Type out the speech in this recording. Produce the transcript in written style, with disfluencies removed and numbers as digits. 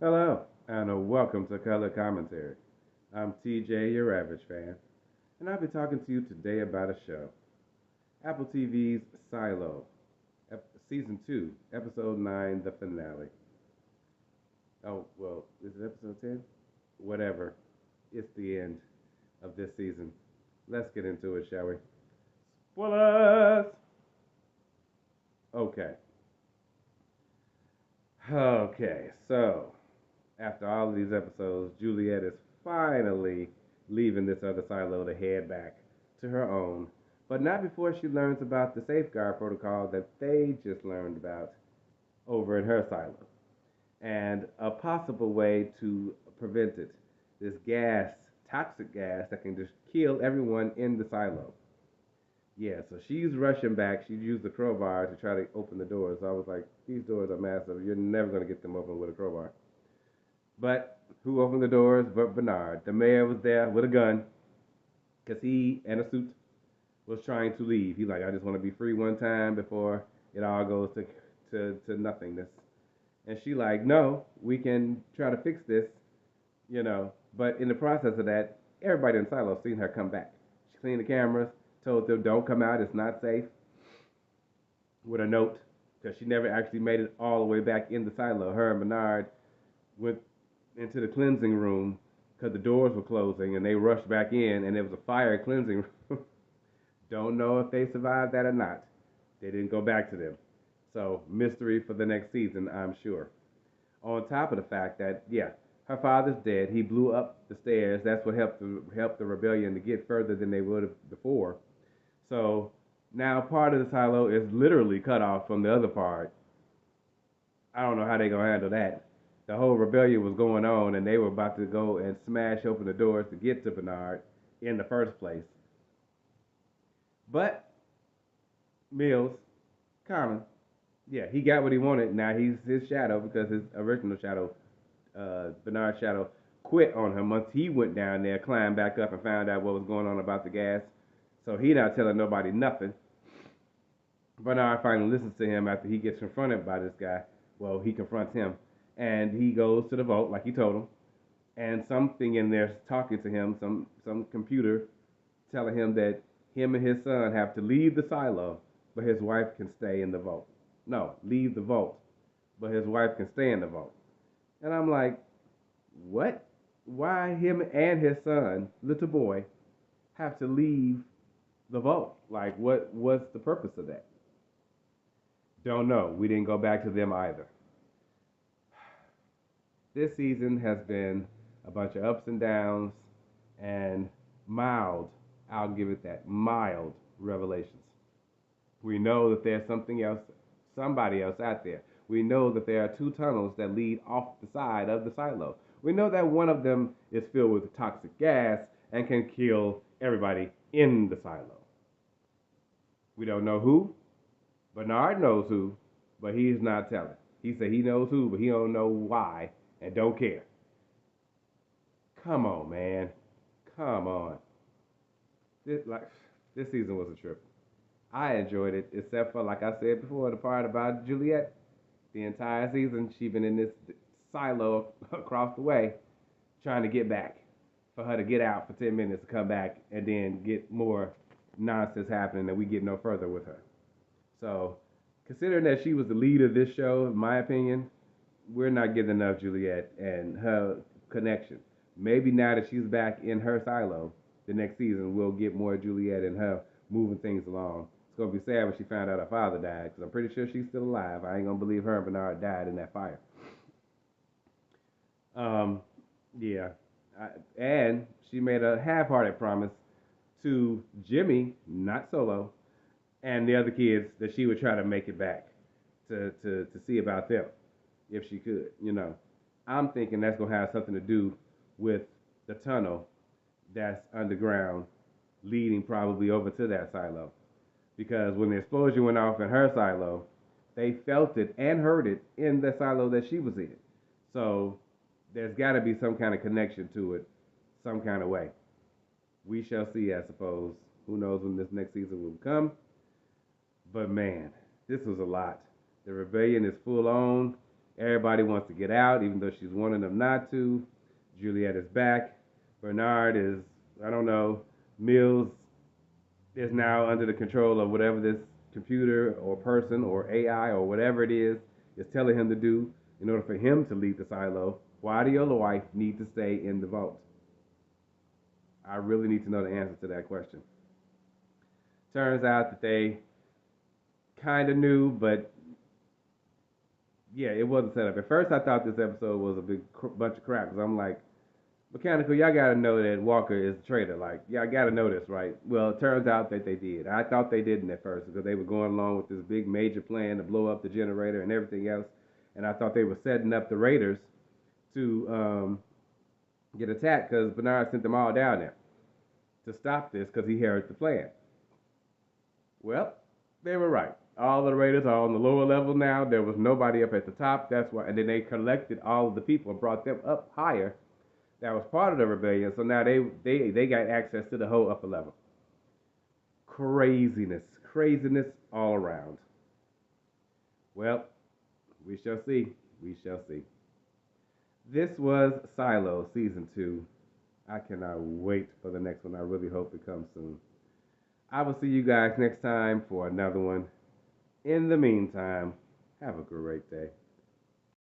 Hello, and welcome to Color Commentary. I'm TJ, your average fan, and I'll be talking to you today about a show Apple TV's Silo, Season 2, Episode 9, the finale. Oh, well, is it Episode 10? Whatever. It's the end of this season. Let's get into it, shall we? Spoilers! Okay. Okay, so after all of these episodes, Juliet is finally leaving this other silo to head back to her own, but not before she learns about the safeguard protocol that they just learned about over in her silo and a possible way to prevent it. This gas, toxic gas that can just kill everyone in the silo. Yeah, so she's rushing back. She used the crowbar to try to open the doors. So I was like, these doors are massive. You're never going to get them open with a crowbar. But who opened the doors but Bernard? The mayor was there with a gun because he, in a suit, was trying to leave. He's like, I just want to be free one time before it all goes to nothingness. And she like, no, we can try to fix this. But in the process of that, everybody in Silo seen her come back. She cleaned the cameras, told them don't come out, it's not safe, with a note, because she never actually made it all the way back in the silo. Her and Bernard went into the cleansing room because the doors were closing, and they rushed back in, and it was a fire cleansing room. Don't know if they survived that or not. They didn't go back to them. So, mystery for the next season, I'm sure. On top of the fact that, yeah, her father's dead. He blew up the stairs. That's what helped the rebellion to get further than they would have before. So now part of the silo is literally cut off from the other part. I don't know how they're gonna handle that. The whole rebellion was going on, and they were about to go and smash open the doors to get to Bernard in the first place. But Mills, Common, yeah, he got what he wanted. Now he's his shadow because his original shadow, Bernard's shadow, quit on him once he went down there, climbed back up, and found out what was going on about the gas. So he not telling nobody nothing. Bernard finally listens to him after he gets confronted by this guy. Well, he confronts him, and he goes to the vault like he told him, and something in there's talking to him, some computer telling him that him and his son have to leave the silo, but his wife can stay in the vault. No, leave the vault, but his wife can stay in the vault. And I'm like, what? Why him and his son, little boy, have to leave the vault? Like, what's the purpose of that? Don't know. We didn't go back to them either. This season has been a bunch of ups and downs and mild, I'll give it that, mild revelations. We know that there's somebody else out there. We know that there are two tunnels that lead off the side of the silo. We know that one of them is filled with toxic gas and can kill everybody in the silo. We don't know who. Bernard knows who, but he's not telling. He said he knows who, but he don't know why and don't care. Come on, man. Come on. This season was a trip. I enjoyed it, except for like I said before, the part about Juliet. The entire season, she's been in this silo across the way, trying to get back. For her to get out for 10 minutes to come back and then get more nonsense happening, and we get no further with her. So, considering that she was the lead of this show, in my opinion, we're not getting enough Juliet and her connection. Maybe now that she's back in her silo, the next season we'll get more Juliet and her moving things along. It's gonna be sad when she found out her father died, because I'm pretty sure she's still alive. I ain't gonna believe her and Bernard died in that fire. Um, yeah, and she made a half-hearted promise to Jimmy, not Solo, and the other kids that she would try to make it back to see about them if she could. I'm thinking that's gonna have something to do with the tunnel that's underground leading probably over to that silo. Because when the explosion went off in her silo, they felt it and heard it in the silo that she was in. So there's got to be some kind of connection to it, some kind of way. We shall see, I suppose. Who knows when this next season will come? But man, this was a lot. The rebellion is full on. Everybody wants to get out, even though she's wanting them not to. Juliet is back. Bernard is, I don't know, Mills is now under the control of whatever this computer or person or AI or whatever it is telling him to do in order for him to leave the silo. Why do your wife need to stay in the vault? I really need to know the answer to that question. Turns out that they kind of knew, but yeah, it wasn't set up. At first, I thought this episode was a big bunch of crap because I'm like, Mechanical, y'all gotta know that Walker is a traitor. Like, y'all gotta know this, right? Well, it turns out that they did. I thought they didn't at first because they were going along with this big major plan to blow up the generator and everything else. And I thought they were setting up the Raiders to get attacked because Bernard sent them all down there to stop this because he heard the plan. Well, they were right. All the Raiders are on the lower level now. There was nobody up at the top. That's why. And then they collected all of the people and brought them up higher that was part of the rebellion. So now they got access to the whole upper level. Craziness all around. Well, we shall see. We shall see. This was Silo Season 2. I cannot wait for the next one. I really hope it comes soon. I will see you guys next time for another one. In the meantime, have a great day.